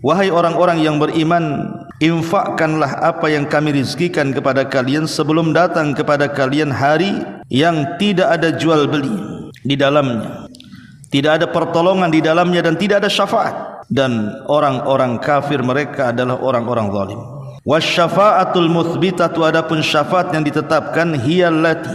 Wahai orang-orang yang beriman, infakkanlah apa yang kami rizkikan kepada kalian sebelum datang kepada kalian hari yang tidak ada jual beli di dalamnya, tidak ada pertolongan di dalamnya, dan tidak ada syafaat. Dan orang-orang kafir mereka adalah orang-orang zalim. Wasyafa'atul muthbitatu, adapun syafaat yang ditetapkan, hiyallati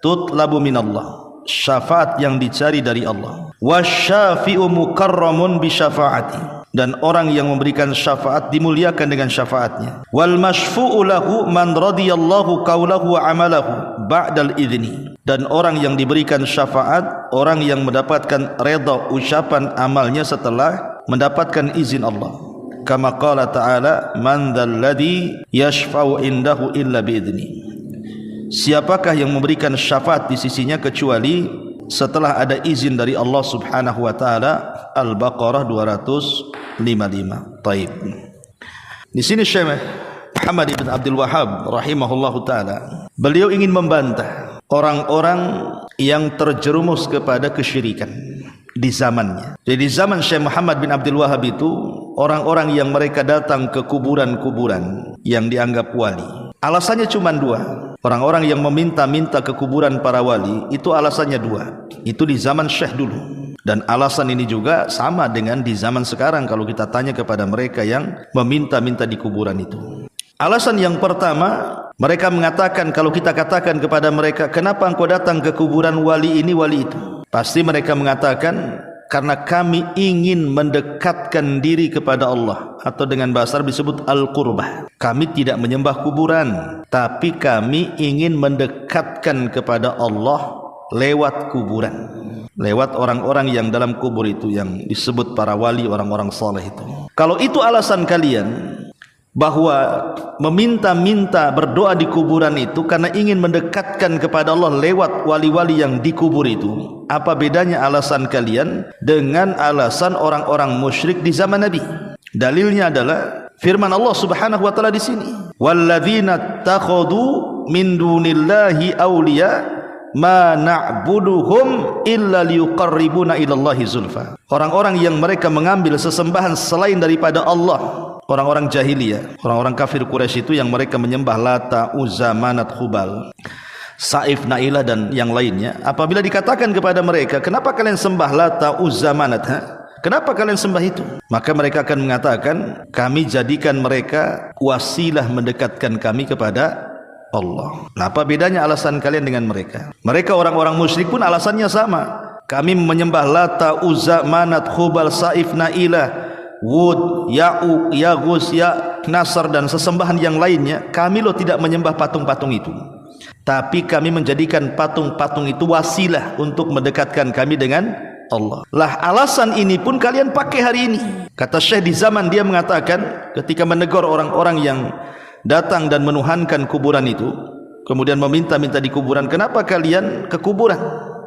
tutlabu minallah, syafaat yang dicari dari Allah. Wasyafi'u mukarramun bi syafaati, dan orang yang memberikan syafaat dimuliakan dengan syafaatnya. Wal masyfu'u lahu man radiyallahu qawlahu wa amalahu ba'dal idzni, dan orang yang diberikan syafaat orang yang mendapatkan redha ucapan amalnya setelah mendapatkan izin Allah. Kama qala ta'ala, man dzalladzi yashfa'u indahu illa bi'idzni. Siapakah yang memberikan syafaat di sisinya kecuali setelah ada izin dari Allah Subhanahu wa taala. Al-Baqarah 255. Taib. Di sini Syekh Muhammad ibn Abdul Wahhab rahimahullahu taala, beliau ingin membantah orang-orang yang terjerumus kepada kesyirikan di zamannya. Jadi di zaman Syekh Muhammad bin Abdul Wahhab itu, orang-orang yang mereka datang ke kuburan-kuburan yang dianggap wali, alasannya cuma dua. Orang-orang yang meminta-minta ke kuburan para wali itu alasannya dua. Itu di zaman Syekh dulu. Dan alasan ini juga sama dengan di zaman sekarang kalau kita tanya kepada mereka yang meminta-minta di kuburan itu. Alasan yang pertama, mereka mengatakan, kalau kita katakan kepada mereka, kenapa engkau datang ke kuburan wali ini, wali itu? Pasti mereka mengatakan, karena kami ingin mendekatkan diri kepada Allah, atau dengan bahasa Arab disebut al-qurbah. Kami tidak menyembah kuburan, tapi kami ingin mendekatkan kepada Allah lewat kuburan, lewat orang-orang yang dalam kubur itu, yang disebut para wali, orang-orang saleh itu. Kalau itu alasan kalian, bahwa meminta-minta berdoa di kuburan itu karena ingin mendekatkan kepada Allah lewat wali-wali yang dikubur itu, apa bedanya alasan kalian dengan alasan orang-orang musyrik di zaman Nabi? Dalilnya adalah firman Allah Subhanahu wa taala di sini, walladzina takhadhu min dunillahi awliya ma na'buduhum illa liyuqarribuna ilallahi zulfa. Orang-orang yang mereka mengambil sesembahan selain daripada Allah, orang-orang jahiliyah, orang-orang kafir Quraisy itu yang mereka menyembah Lata, Uzza, Manat, Hubal, Saif, Nailah dan yang lainnya. Apabila dikatakan kepada mereka, kenapa kalian sembah Lata, Uzza, Manat? Kenapa kalian sembah itu? Maka mereka akan mengatakan, kami jadikan mereka wasilah mendekatkan kami kepada Allah. Nah, apa bedanya alasan kalian dengan mereka? Mereka orang-orang musyrik pun alasannya sama. Kami menyembah Lata, Uzza, Manat, Hubal, Saif, Nailah, Wud, Ya'uq, Yaghus, Nasr dan sesembahan yang lainnya. Kami loh tidak menyembah patung-patung itu, tapi kami menjadikan patung-patung itu wasilah untuk mendekatkan kami dengan Allah. Lah, alasan ini pun kalian pakai hari ini. Kata Syekh, di zaman dia mengatakan, ketika menegur orang-orang yang datang dan menuhankan kuburan itu, kemudian meminta-minta di kuburan, kenapa kalian ke kuburan?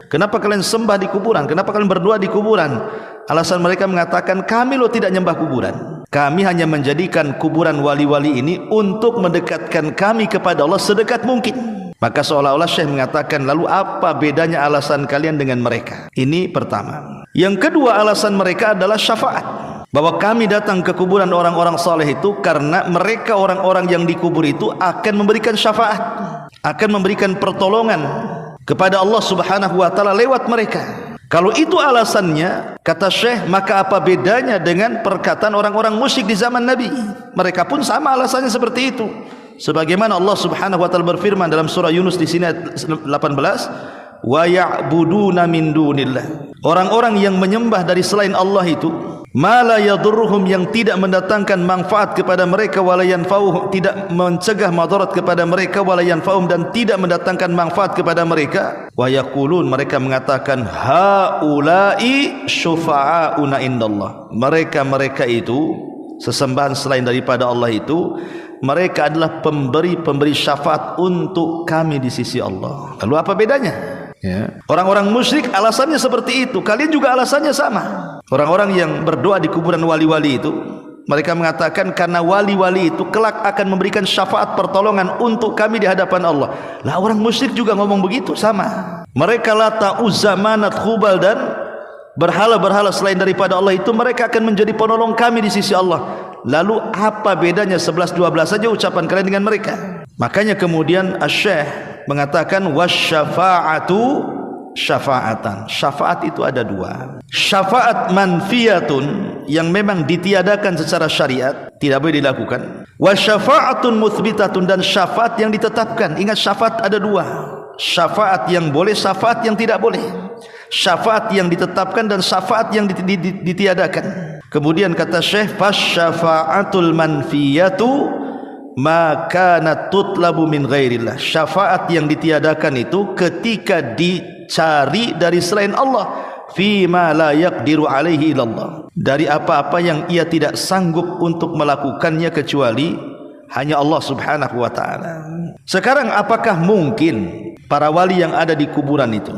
Kenapa kalian sembah di kuburan? Kenapa kalian berdoa di kuburan? Alasan mereka mengatakan, kami loh tidak nyembah kuburan. Kami hanya menjadikan kuburan wali-wali ini untuk mendekatkan kami kepada Allah sedekat mungkin. Maka seolah-olah Syekh mengatakan, lalu apa bedanya alasan kalian dengan mereka? Ini pertama. Yang kedua, alasan mereka adalah syafaat. Bahwa kami datang ke kuburan orang-orang saleh itu karena mereka orang-orang yang dikubur itu akan memberikan syafaat, akan memberikan pertolongan kepada Allah Subhanahu wa taala lewat mereka. Kalau itu alasannya, kata Syekh, maka apa bedanya dengan perkataan orang-orang musyrik di zaman Nabi? Mereka pun sama alasannya seperti itu. Sebagaimana Allah Subhanahu wa taala berfirman dalam surah Yunus di sini ayat 18, wa ya'buduna min dunillah. Orang-orang yang menyembah dari selain Allah itu, ma la yadurruhum, yang tidak mendatangkan manfaat kepada mereka, wala yanfa'uhum, tidak mencegah madarat kepada mereka, wala yanfa'uhum, dan tidak mendatangkan manfaat kepada mereka. Wa yaqulun, mereka mengatakan, haula'i syufa'auna indallah. Mereka itu, sesembahan selain daripada Allah itu, mereka adalah pemberi syafaat untuk kami di sisi Allah. Lalu apa bedanya? Ya. Orang-orang musyrik alasannya seperti itu, kalian juga alasannya sama. Orang-orang yang berdoa di kuburan wali-wali itu, mereka mengatakan karena wali-wali itu kelak akan memberikan syafaat pertolongan untuk kami di hadapan Allah. Lah, orang musyrik juga ngomong begitu, sama. Mereka Lata, Uzza, Manat, Hubal dan berhala-berhala selain daripada Allah itu mereka akan menjadi penolong kami di sisi Allah. Lalu apa bedanya 11-12 saja ucapan kalian dengan mereka? Makanya kemudian Asy-Syaikh mengatakan wasyafa'atu syafa'atan. Syafaat itu ada dua. Syafaat manfiyatun yang memang ditiadakan secara syariat, tidak boleh dilakukan. Wasyafa'atun muthbitatun, dan syafaat yang ditetapkan. Ingat, syafaat ada dua. Syafaat yang boleh, syafaat yang tidak boleh. Syafaat yang ditetapkan dan syafaat yang ditiadakan. Kemudian kata Syekh, fasyafa'atul manfiyatu ma kanat tutlabu min ghairillah. Syafaat yang ditiadakan itu ketika dicari dari selain Allah, fi ma la yaqdiru alaihi illallah, dari apa-apa yang ia tidak sanggup untuk melakukannya kecuali hanya Allah Subhanahu wa taala. Sekarang apakah mungkin para wali yang ada di kuburan itu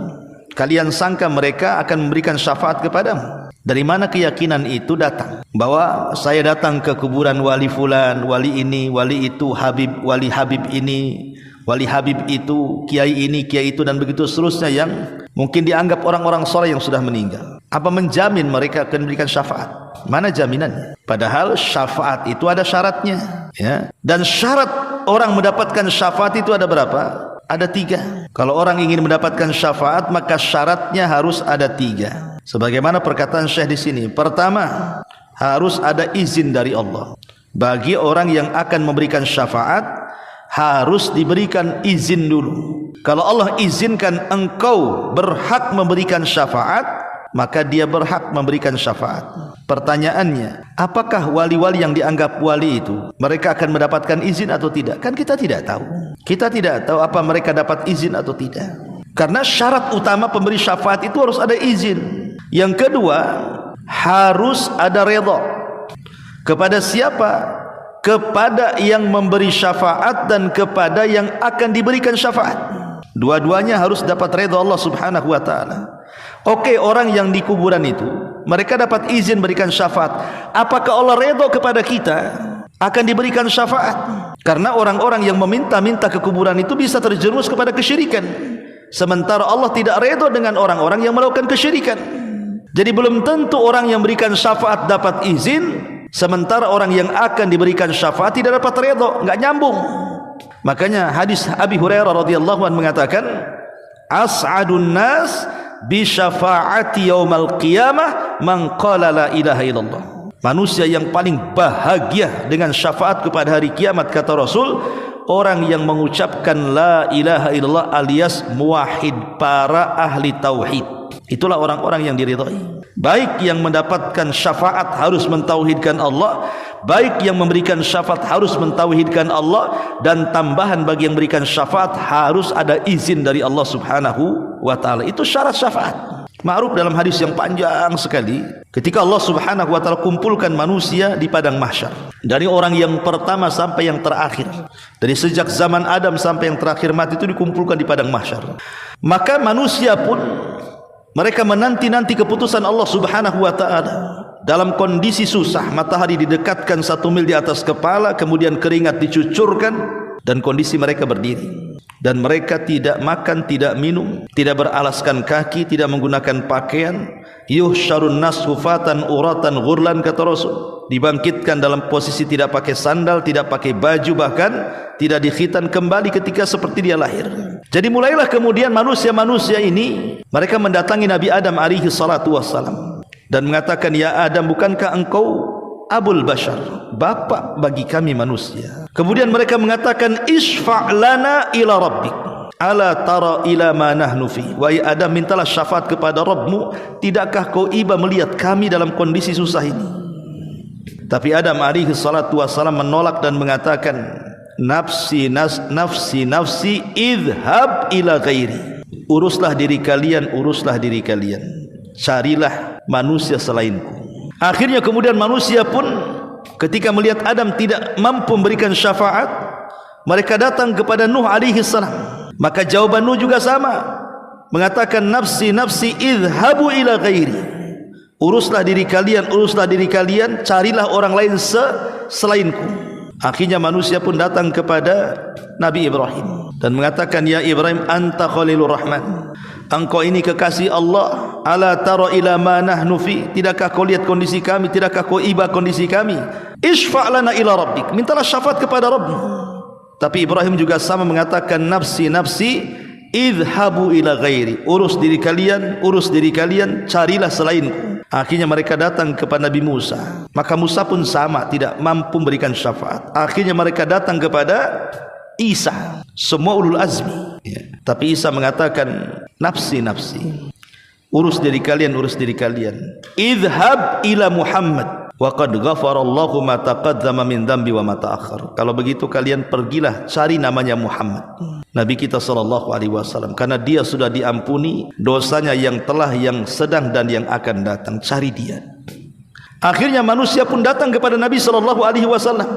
kalian sangka mereka akan memberikan syafaat kepadamu? Dari mana keyakinan itu datang? Bahwa saya datang ke kuburan wali fulan, wali ini, wali itu, Habib, wali Habib ini, wali Habib itu, kiai ini, kiai itu, dan begitu seterusnya yang mungkin dianggap orang-orang soleh yang sudah meninggal. Apa menjamin mereka akan memberikan syafaat? Mana jaminannya? Padahal syafaat itu ada syaratnya, ya. Dan syarat orang mendapatkan syafaat itu ada berapa? Ada 3. Kalau orang ingin mendapatkan syafaat, maka syaratnya harus ada 3. Sebagaimana perkataan Syekh di sini. Pertama, harus ada izin dari Allah. Bagi orang yang akan memberikan syafaat, harus diberikan izin dulu. Kalau Allah izinkan engkau berhak memberikan syafaat, maka dia berhak memberikan syafaat. Pertanyaannya, apakah wali-wali yang dianggap wali itu mereka akan mendapatkan izin atau tidak? Kan kita tidak tahu. Kita tidak tahu apa mereka dapat izin atau tidak. Karena syarat utama pemberi syafaat itu harus ada izin. Yang kedua, harus ada redha. Kepada siapa? Kepada yang memberi syafaat dan kepada yang akan diberikan syafaat. Dua-duanya harus dapat redha Allah Subhanahu wa taala. Oke, orang yang di kuburan itu mereka dapat izin berikan syafaat. Apakah Allah redha kepada kita akan diberikan syafaat? Karena orang-orang yang meminta-minta ke kuburan itu bisa terjerumus kepada kesyirikan. Sementara Allah tidak redha dengan orang-orang yang melakukan kesyirikan. Jadi belum tentu orang yang berikan syafaat dapat izin, sementara orang yang akan diberikan syafaat tidak dapat redha, enggak nyambung. Makanya hadis Abi Hurairah radhiyallahu anhu mengatakan, as'adun nas bi syafaati yaumal qiyamah man qala la ilaha illallah. Manusia yang paling bahagia dengan syafaat kepada hari kiamat, kata Rasul, orang yang mengucapkan la ilaha illallah alias muwahhid, para ahli tauhid. Itulah orang-orang yang diridhai. Baik yang mendapatkan syafaat harus mentauhidkan Allah, baik yang memberikan syafaat harus mentauhidkan Allah, dan tambahan bagi yang memberikan syafaat harus ada izin dari Allah Subhanahu wa taala. Itu syarat syafaat. Ma'ruf dalam hadis yang panjang sekali, ketika Allah Subhanahu wa taala kumpulkan manusia di padang mahsyar, dari orang yang pertama sampai yang terakhir, dari sejak zaman Adam sampai yang terakhir mati itu dikumpulkan di padang mahsyar. Maka manusia pun mereka menanti-nanti keputusan Allah Subhanahu wa taala. Dalam kondisi susah, matahari didekatkan 1 mil di atas kepala, kemudian keringat dicucurkan, dan kondisi mereka berdiri. Dan mereka tidak makan, tidak minum, tidak beralaskan kaki, tidak menggunakan pakaian. Yuhsyarun nas hufatan uratan ghurlan, kata Rasul. Dibangkitkan dalam posisi tidak pakai sandal, tidak pakai baju, bahkan tidak dikhitan kembali ketika seperti dia lahir. Jadi mulailah kemudian manusia-manusia ini, mereka mendatangi Nabi Adam alaihi salatu wassalam dan mengatakan, ya Adam, bukankah engkau Abul Bashar, bapak bagi kami manusia? Kemudian mereka mengatakan, isfa' lana ila rabbik, ala tara ila ma nahnu fi. Wahai Adam, mintalah syafaat kepada Rabbmu, tidakkah kau iba melihat kami dalam kondisi susah ini? Tapi Adam alaihi salatu wassalam menolak dan mengatakan, nafsi nafsi idhab ila ghairi. Uruslah diri kalian, uruslah diri kalian, carilah manusia selainku. Akhirnya kemudian manusia pun ketika melihat Adam tidak mampu memberikan syafaat, mereka datang kepada Nuh alaihi salam. Maka jawaban Nuh juga sama, mengatakan nafsi idhabu ila ghairi. Uruslah diri kalian, uruslah diri kalian, carilah orang lain selainku. Akhirnya manusia pun datang kepada Nabi Ibrahim dan mengatakan, ya Ibrahim, anta khalilur rahman, engkau ini kekasih Allah, ala tara ila ma nahnu fi, tidakkah kau lihat kondisi kami, tidakkah kau iba kondisi kami? Isfa' lana ila rabbik, mintalah syafaat kepada Rabb. Tapi Ibrahim juga sama mengatakan, nafsi nafsi, idhabu ila ghairi, urus diri kalian, carilah selainku. Akhirnya mereka datang kepada Nabi Musa, maka Musa pun sama, tidak mampu memberikan syafaat. Akhirnya mereka datang kepada Isa, semua ulul azmi, tapi Isa mengatakan, nafsi nafsi, urus diri kalian. Idhab ila Muhammad wa qad ghafarallahu ma taqaddama min dhanbi wa ma ta'akhkhar. Kalau begitu kalian pergilah cari namanya Muhammad, Nabi kita sallallahu alaihi wasallam, karena dia sudah diampuni dosanya yang telah, yang sedang dan yang akan datang. Cari dia. Akhirnya manusia pun datang kepada Nabi sallallahu alaihi wasallam.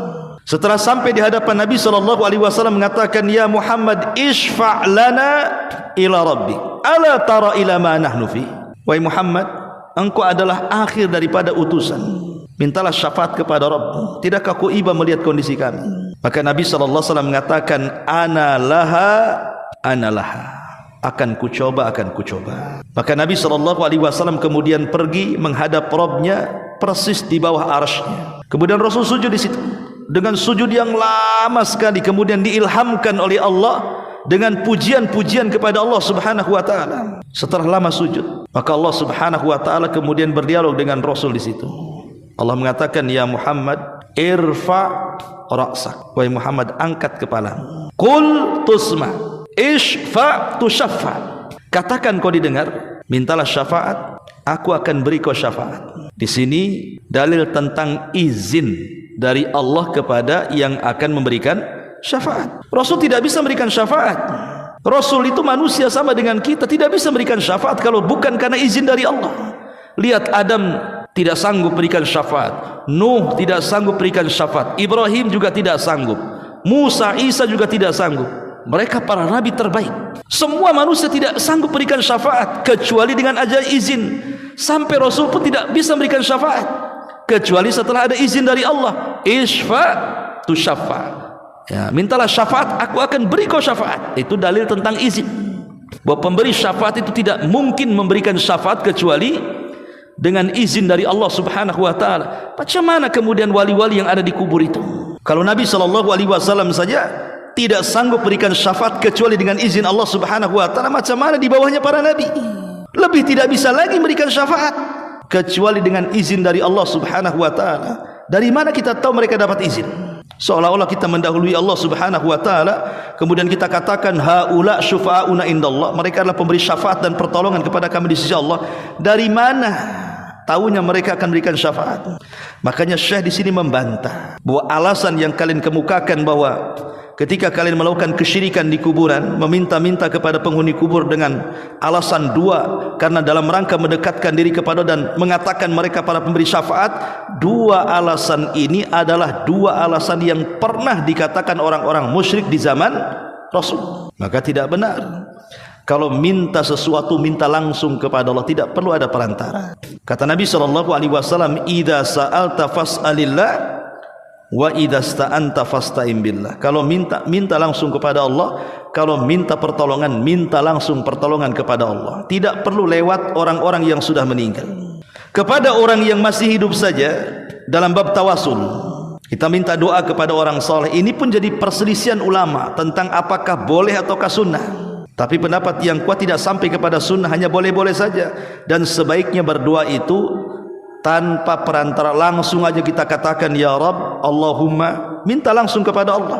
Setelah sampai di hadapan Nabi sallallahu alaihi wasallam mengatakan, ya Muhammad, isfa' lana ila rabbik, ala tara ila ma nahnu fi. Wahai Muhammad, engkau adalah akhir daripada utusan, mintalah syafaat kepada Rabb, tidakkah kau iba melihat kondisi kami? Maka Nabi sallallahu alaihi wasallam mengatakan, ana laha, akan kucoba. Maka Nabi sallallahu alaihi wasallam kemudian pergi menghadap Rabbnya persis di bawah arsy-Nya. Kemudian Rasul sujud di situ dengan sujud yang lama sekali, kemudian diilhamkan oleh Allah dengan pujian-pujian kepada Allah Subhanahu wa taala. Setelah lama sujud, maka Allah Subhanahu wa taala kemudian berdialog dengan Rasul di situ. Allah mengatakan, ya Muhammad, irfa' ra'sak, wahai Muhammad, angkat kepalamu. Qul tusma, isfa' tushaffa, katakan kau didengar, mintalah syafaat, aku akan beri kau syafaat. Di sini dalil tentang izin dari Allah kepada yang akan memberikan syafaat. Rasul tidak bisa memberikan syafaat. Rasul itu manusia sama dengan kita, tidak bisa memberikan syafaat kalau bukan karena izin dari Allah. Lihat, Adam tidak sanggup berikan syafaat, Nuh tidak sanggup berikan syafaat, Ibrahim juga tidak sanggup, Musa, Isa juga tidak sanggup. Mereka para nabi terbaik. Semua manusia tidak sanggup berikan syafaat kecuali dengan ajar izin. Sampai Rasul pun tidak bisa memberikan syafaat kecuali setelah ada izin dari Allah. Isfa' tushaffa, ya, mintalah syafaat, aku akan beri kau syafaat. Itu dalil tentang izin, bahwa pemberi syafaat itu tidak mungkin memberikan syafaat kecuali dengan izin dari Allah Subhanahu wa taala. Macam mana kemudian wali-wali yang ada di kubur itu? Kalau Nabi sallallahu alaihi wasallam saja tidak sanggup berikan syafaat kecuali dengan izin Allah Subhanahu wa taala, macam mana di bawahnya para nabi? Lebih tidak bisa lagi memberikan syafaat kecuali dengan izin dari Allah Subhanahu wa taala. Dari mana kita tahu mereka dapat izin? Seolah-olah kita mendahului Allah Subhanahu wa taala, kemudian kita katakan haula syufa'una indallah, mereka adalah pemberi syafaat dan pertolongan kepada kami di sisi Allah. Dari mana tahunya mereka akan berikan syafaat? Makanya Syekh di sini membantah bahwa alasan yang kalian kemukakan bahwa ketika kalian melakukan kesyirikan di kuburan, meminta-minta kepada penghuni kubur dengan alasan dua, karena dalam rangka mendekatkan diri kepada dan mengatakan mereka para pemberi syafaat, dua alasan ini adalah dua alasan yang pernah dikatakan orang-orang musyrik di zaman Rasul. Maka tidak benar. Kalau minta sesuatu, minta langsung kepada Allah, tidak perlu ada perantara. Kata Nabi SAW, idza sa'alta fas'alillah wa idasta'anta fasta'in billah. Kalau minta langsung kepada Allah, kalau minta pertolongan, minta langsung pertolongan kepada Allah. Tidak perlu lewat orang-orang yang sudah meninggal. Kepada orang yang masih hidup saja, dalam bab tawasul, kita minta doa kepada orang saleh. Ini pun jadi perselisihan ulama tentang apakah boleh ataukah sunnah. Tapi pendapat yang kuat tidak sampai kepada sunnah, hanya boleh-boleh saja. Dan sebaiknya berdoa itu tanpa perantara, langsung aja kita katakan ya Rabb, Allahumma, minta langsung kepada Allah,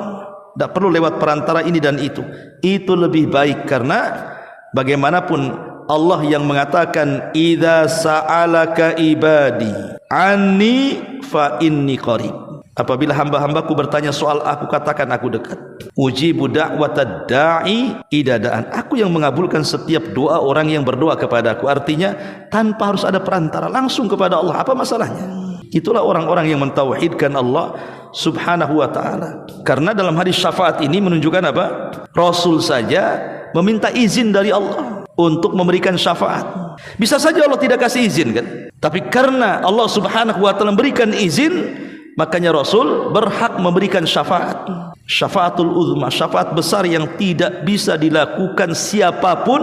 tidak perlu lewat perantara ini dan itu. Itu lebih baik, karena bagaimanapun Allah yang mengatakan idza sa'alaka ibadi anni fa inni qarib. Apabila hamba-hambaku bertanya soal aku, katakan aku dekat. Ujibu da'watad da'i idadaan. Aku yang mengabulkan setiap doa orang yang berdoa kepadaku. Artinya tanpa harus ada perantara, langsung kepada Allah. Apa masalahnya? Itulah orang-orang yang mentauhidkan Allah Subhanahu wa ta'ala. Karena dalam hadis syafaat ini menunjukkan apa? Rasul saja meminta izin dari Allah untuk memberikan syafaat. Bisa saja Allah tidak kasih izin kan? Tapi karena Allah Subhanahu wa ta'ala memberikan izin, makanya Rasul berhak memberikan syafaat. Syafaatul uzma, syafaat besar yang tidak bisa dilakukan siapapun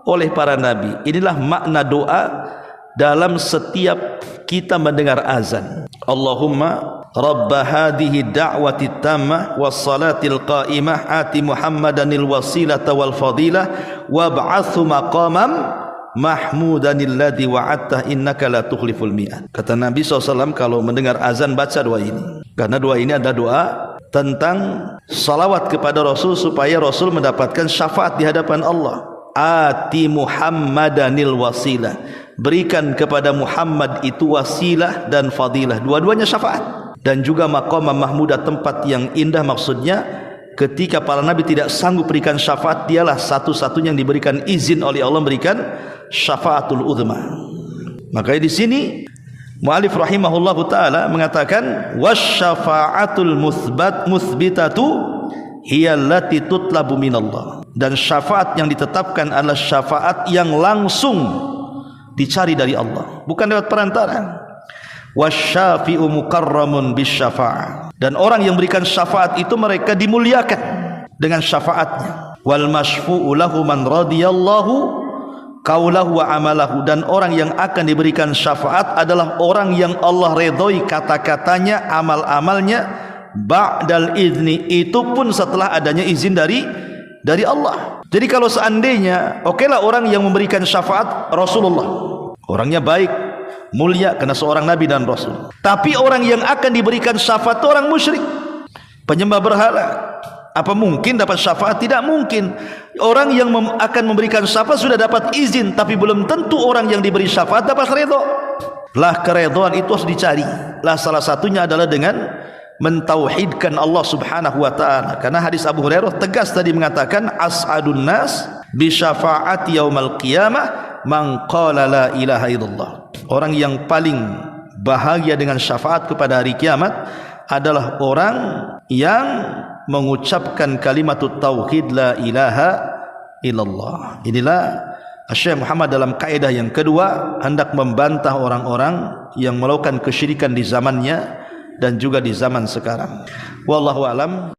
oleh para nabi. Inilah makna doa dalam setiap kita mendengar azan. Allahumma Rabb hadhihi da'wati tammah was salatil qa'imah ati Muhammadanil wasilata wal fadilah wab'athu maqamam mahmudanil ladzi wa'adta innaka la tukhliful mi'ad. Kata Nabi SAW kalau mendengar azan baca doa ini, karena doa ini adalah doa tentang salawat kepada Rasul supaya Rasul mendapatkan syafaat di hadapan Allah. Ati Muhammadanil wasilah, berikan kepada Muhammad itu wasilah dan fadilah, dua-duanya syafaat. Dan juga maqam mahmudah, tempat yang indah. Maksudnya ketika para nabi tidak sanggup berikan syafaat, dialah satu-satunya yang diberikan izin oleh Allah memberikan syafaatul uzma. Makanya di sini mu'alif rahimahullahu taala mengatakan wasyafaatul muthbitatu hiya allati tutlabu minallah. Dan syafaat yang ditetapkan adalah syafaat yang langsung dicari dari Allah, bukan lewat perantara. Wasyafi'u mukarramun bisyafa'ah, dan orang yang berikan syafaat itu mereka dimuliakan dengan syafaatnya. Wal masyfu'u lahu man radiyallahu qaulahu wa amalahu, dan orang yang akan diberikan syafaat adalah orang yang Allah redhoi kata-katanya, amal-amalnya, ba'dal izni, itu pun setelah adanya izin dari Allah. Jadi kalau seandainya okelah orang yang memberikan syafaat Rasulullah, orangnya baik, mulia karena seorang nabi dan rasul. Tapi orang yang akan diberikan syafaat itu orang musyrik, penyembah berhala. Apa mungkin dapat syafaat? Tidak mungkin. Orang yang akan memberikan syafaat sudah dapat izin, tapi belum tentu orang yang diberi syafaat dapat redha. Lah keredhaan itu harus dicari. Lah salah satunya adalah dengan mentauhidkan Allah Subhanahu wa taala. Karena hadis Abu Hurairah tegas tadi mengatakan as'adun nas bi syafaati yaumal qiyamah man qala la ilaha illallah. Orang yang paling bahagia dengan syafaat kepada hari kiamat adalah orang yang mengucapkan kalimat tauhid la ilaha illallah. Inilah Syekh Muhammad dalam kaidah yang kedua hendak membantah orang-orang yang melakukan kesyirikan di zamannya dan juga di zaman sekarang. Wallahu alam.